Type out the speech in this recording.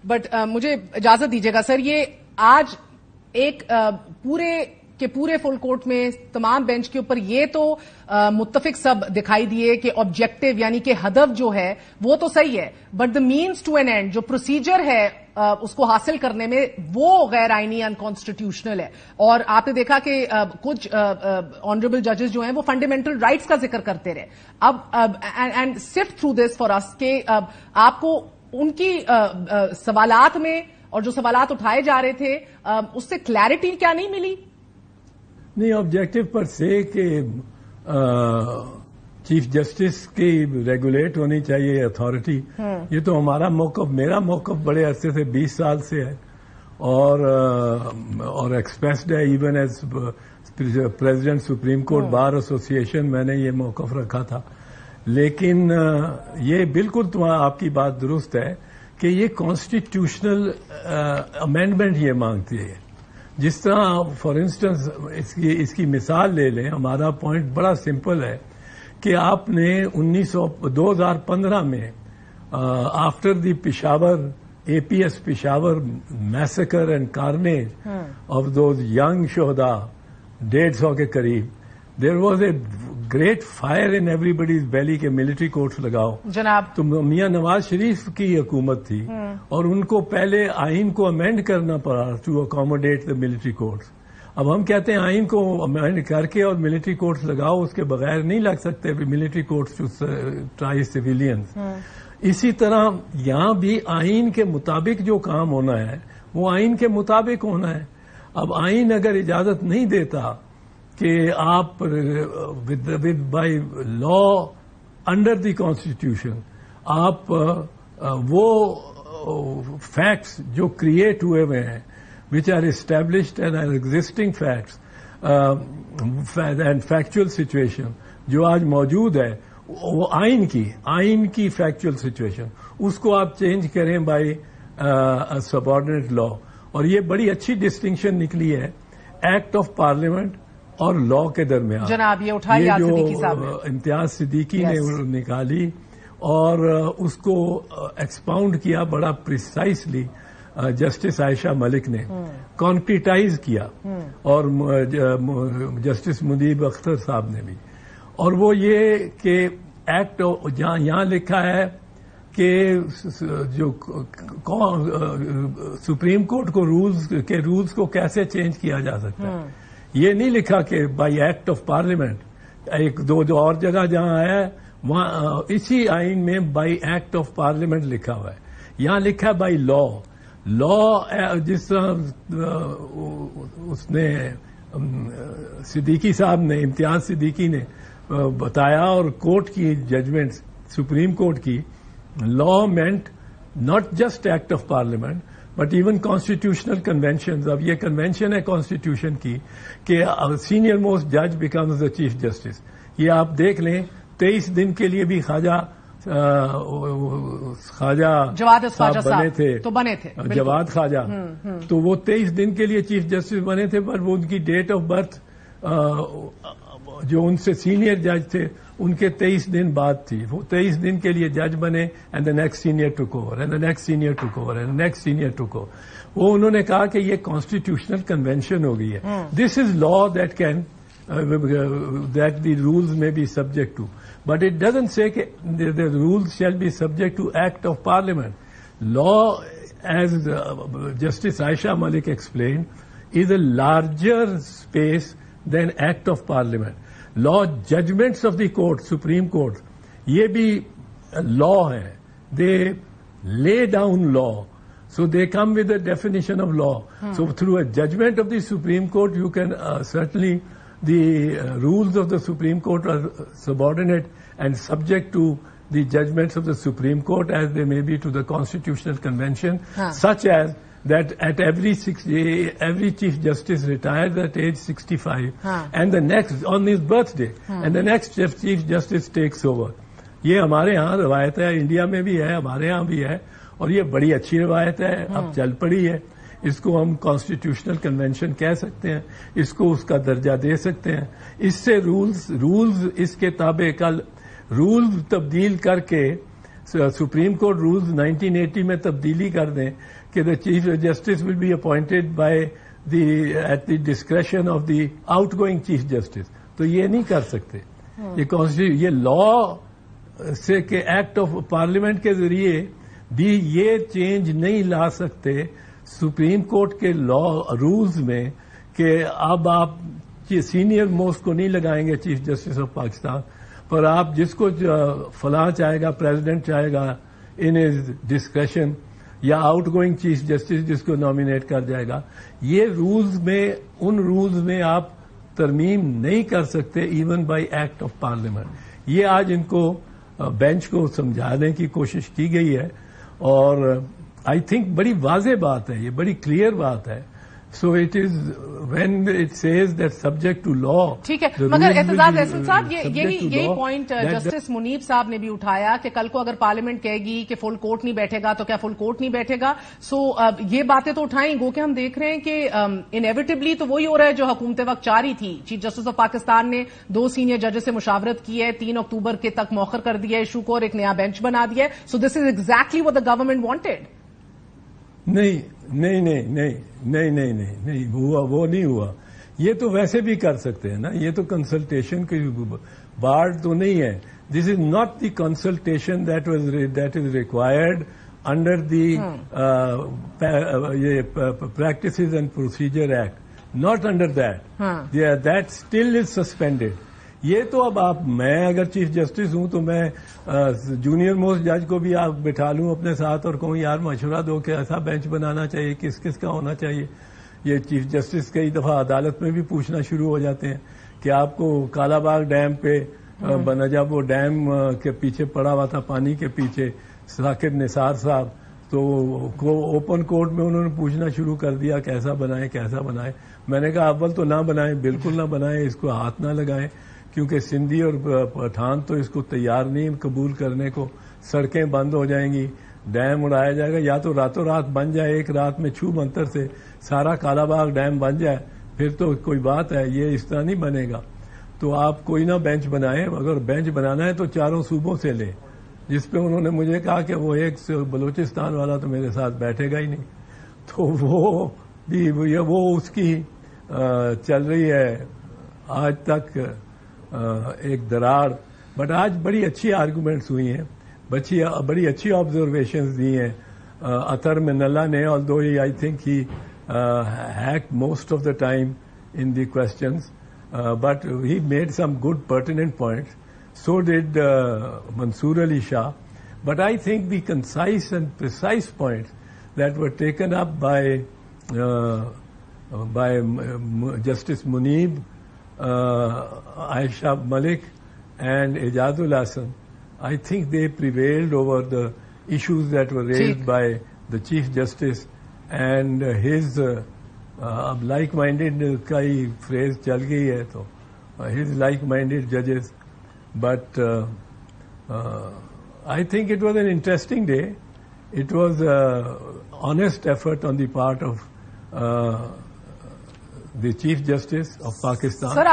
But مجھے اجازت دیجیے گا سر، یہ آج ایک پورے فل کورٹ میں تمام بینچ کے اوپر یہ تو متفق سب دکھائی دیے کہ آبجیکٹو یعنی کہ ہدف جو ہے وہ تو صحیح ہے، but the means to an end جو پروسیجر ہے اس کو حاصل کرنے میں وہ غیر آئینی انکانسٹیٹیوشنل ہے. اور آپ نے دیکھا کہ کچھ آنریبل ججز جو ہیں وہ فنڈامنٹل رائٹس کا ذکر کرتے رہے. اب and sift through this for us کہ آپ کو ان کی سوالات میں اور جو سوالات اٹھائے جا رہے تھے اس سے کلیئرٹی کیا نہیں ملی؟ نہیں، آبجیکٹو پر سے کہ چیف جسٹس کی ریگولیٹ ہونی چاہیے اتھارٹی، یہ تو ہمارا موقف، میرا موقف بڑے عرصے سے 20 سال سے ہے اور ایکسپریسڈ ہے even as president supreme court bar association, میں نے یہ موقف رکھا تھا. لیکن یہ بالکل آپ کی بات درست ہے کہ یہ کانسٹیٹیوشنل امینڈمنٹ یہ مانگتی ہے. جس طرح فار انسٹنس اس کی مثال لے لیں، ہمارا پوائنٹ بڑا سمپل ہے کہ آپ نے 2015 میں after the Peshawar APS Peshawar massacre and carnage of those young شہدا 150 کے قریب، there was a great fire in everybody's belly کے ملٹری کورٹس لگاؤ جناب. تو میاں نواز شریف کی حکومت تھی اور ان کو پہلے آئین کو امینڈ کرنا پڑا to accommodate the military courts. اب ہم کہتے ہیں آئین کو امینڈ کر کے اور ملٹری کورٹس لگاؤ، اس کے بغیر نہیں لگ سکتے military courts to try civilians. اسی طرح یہاں بھی آئین کے مطابق جو کام ہونا ہے وہ آئین کے مطابق ہونا ہے. اب آئین اگر اجازت نہیں دیتا کہ آپ by law under the constitution آپ وہ فیکٹس جو کریٹ ہوئے ہوئے ہیں which are established and are existing facts and factual situation جو آج موجود ہے وہ آئین کی فیکچوئل سچویشن، اس کو آپ چینج کریں بائی سبارڈینیٹ لا. اور یہ بڑی اچھی ڈسٹنکشن نکلی ہے ایکٹ آف پارلیمنٹ اور لا کے درمیان. جناب یہ اٹھائیے جو امتیاز صدیقی نے نکالی اور اس کو ایکسپاؤنڈ کیا بڑا پریسائسلی جسٹس عائشہ ملک نے کانکریٹائز کیا اور جسٹس منیب اختر صاحب نے بھی. اور وہ یہ کہ ایکٹ یہاں لکھا ہے کہ جو سپریم کورٹ کو رولز کو کیسے چینج کیا جا سکتا ہے. یہ نہیں لکھا کہ بائی ایکٹ آف پارلیمنٹ. ایک دو جو اور جگہ جہاں آیا ہے وہاں اسی آئین میں بائی ایکٹ آف پارلیمنٹ لکھا ہوا ہے. یہاں لکھا ہے بائی لا. جس طرح اس نے صدیقی صاحب نے امتیاز صدیقی نے بتایا اور کورٹ کی ججمنٹ سپریم کورٹ کی، law meant not just act of Parliament but even constitutional conventions. اب یہ کنونشن ہے کانسٹیٹیوشن کی کہ سینئر موسٹ جج بیکمز دا چیف جسٹس. یہ آپ دیکھ لیں 23 دن کے لیے بھی خواجہ جواد بنے تھے جواد خواجہ، تو وہ 23 دن کے لیے چیف جسٹس بنے تھے، پر وہ ان کی ڈیٹ آف برتھ جو ان سے سینئر جج تھے ان کے 23 دن بعد تھی. وہ 23 دن کے لیے جج بنے اینڈ دا نیکسٹ سینئر ٹوک over and the next senior ٹوک اوور اینڈ نیکسٹ سینئر ٹوک اوور. وہ انہوں نے کہا کہ یہ کانسٹیٹیوشنل کنونشن ہو گئی ہے. This is law that can that the rules may be subject to, but it doesn't say that the rules shall be subject to act of parliament. Law, as Justice Aisha Malik explained, is a larger space than act of parliament. Law, judgments of the court, Supreme Court, ye bhi law hai. They lay down law. So they come with a definition of law. So through a judgment of the Supreme Court, you can certainly the rules of the Supreme Court are subordinate and subject to the judgments of the Supreme Court as they may be to the Constitutional Convention, such as that at every Chief Justice retires at age 65 and the next on his birthday and the next Chief Justice takes over. یہ ہمارے ہاں روایت ہے، India میں بھی ہے، ہمارے ہاں بھی ہے، اور یہ بڑی اچھی روایت ہے، اب چل پڑی ہے. اس کو ہم کانسٹیٹیوشنل کنونشن کہہ سکتے ہیں، اس کو اس کا درجہ دے سکتے ہیں. اس سے رولز اس کے تابع کل رولز تبدیل کر کے سپریم کورٹ رولز 1980 میں تبدیلی کر دیں کہ the Chief Justice will be appointed by at the discretion of the outgoing Chief Justice, تو یہ نہیں کر سکتے. یہ لا سے کہ ایکٹ آف پارلیمنٹ کے ذریعے بھی یہ چینج نہیں لا سکتے سپریم کورٹ کے لا رولز میں کہ اب آپ سینئر موسٹ کو نہیں لگائیں گے چیف جسٹس آف پاکستان، پر آپ جس کو فلاں چاہے گا، پریزیڈنٹ چاہے گا ان ہز ڈسکریشن، یا آؤٹ گوئنگ چیف جسٹس جس کو نامینیٹ کر جائے گا. یہ رولز میں، ان رولز میں آپ ترمیم نہیں کر سکتے even by act of parliament. یہ آج ان کو بینچ کو سمجھانے کی کوشش کی گئی ہے، اور آئی تھنک بڑی واضح بات ہے، یہ بڑی کلیئر بات ہے. So it is when it says that subject to law. ٹھیک ہے، مگر اعتزاز احسن صاحب یہی پوائنٹ جسٹس منیب صاحب نے بھی اٹھایا کہ کل کو اگر پارلیمنٹ کہے گی کہ فل کورٹ نہیں بیٹھے گا تو کیا فل کورٹ نہیں بیٹھے گا. سو یہ باتیں تو اٹھائیں گو کہ ہم دیکھ رہے ہیں کہ انیویٹبلی تو وہی ہو رہا ہے جو حکومت وقت چاہ رہی تھی. چیف جسٹس آف پاکستان نے 2 سینئر ججز سے مشاورت کی ہے، 3 اکتوبر کے تک مؤخر کر دیا ایشو کو اور ایک نیا بینچ بنا دیا ہے. So this is exactly what the government wanted. نہیں ہوا، وہ نہیں ہوا. یہ تو ویسے بھی کر سکتے ہیں نا، یہ تو کنسلٹیشن کی بارڈ تو نہیں ہے. This is not the consultation that is required under the Practices and Procedure Act, not under that still is suspended. یہ تو اب میں اگر چیف جسٹس ہوں تو میں جونیئر موسٹ جج کو بھی آپ بٹھا لوں اپنے ساتھ اور کہوں یار مشورہ دو کہ ایسا بینچ بنانا چاہیے، کس کس کا ہونا چاہیے. یہ چیف جسٹس کئی دفعہ عدالت میں بھی پوچھنا شروع ہو جاتے ہیں کہ آپ کو کالا باغ ڈیم پہ بنا، جب وہ ڈیم کے پیچھے پڑا ہوا تھا پانی کے پیچھے ثاقب نثار صاحب، تو اوپن کورٹ میں انہوں نے پوچھنا شروع کر دیا کیسا بنائیں کیسا بنائیں. میں نے کہا اول تو نہ بنائیں، بالکل نہ بنائیں، اس کو ہاتھ نہ لگائیں، کیونکہ سندھی اور پٹھان تو اس کو تیار نہیں قبول کرنے کو. سڑکیں بند ہو جائیں گی، ڈیم اڑایا جائے گا، یا تو راتوں رات بن جائے، ایک رات میں چھو منتر سے سارا کالا باغ ڈیم بن جائے، پھر تو کوئی بات ہے. یہ اس طرح نہیں بنے گا. تو آپ کوئی نہ بینچ بنائیں، اگر بینچ بنانا ہے تو 4 صوبوں سے لیں. جس پہ انہوں نے مجھے کہا کہ وہ ایک بلوچستان والا تو میرے ساتھ بیٹھے گا ہی نہیں. تو وہ اس کی چل رہی ہے آج تک ایک دراڑ. بٹ آج بڑی اچھی آرگومنٹس ہوئی ہیں، بڑی اچھی آبزرویشنز دی ہیں اطہر من اللہ نے. although I think he hacked most of the time in the questions, but he made some good pertinent points. So did Mansoor Ali Shah. But I think the concise and precise points that were taken up by Justice Munib, Aisha Malik and Ejazul Hasan, I think they prevailed over the issues that were raised by the Chief Justice and his اب like minded کا ہی freeze چل گئی ہے تو his like minded judges. But I think it was an interesting day. It was honest effort on the part of the Chief Justice of Pakistan. Sir,